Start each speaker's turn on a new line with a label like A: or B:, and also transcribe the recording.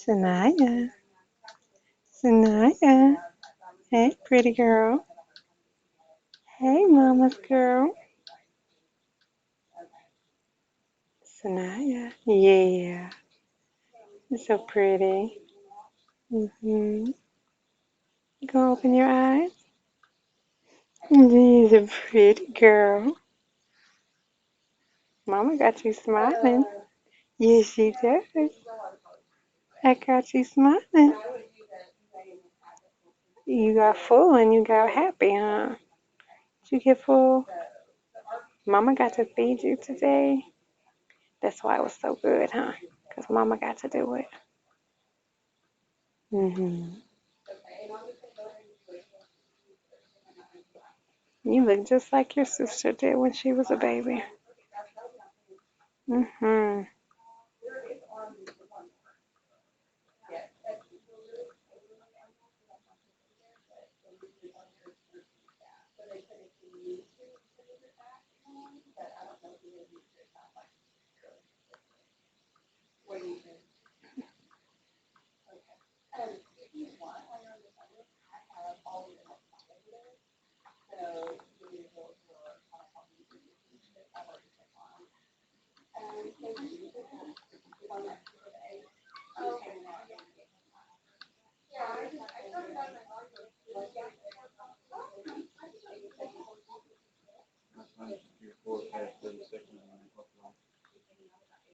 A: Sanaya. Sanaya. Hey, pretty girl. Hey, mama's girl. Sanaya. Yeah. You're so pretty. Mm-hmm. Go open your eyes. She's a pretty girl. Mama got you smiling. Yes, she does. I got you smiling. You got full and you got happy, huh? Did you get full? Mama got to feed you today. That's why it was so good, huh? Because Mama got to do it. Hmm. You look just like your sister did when she was a baby. Hmm.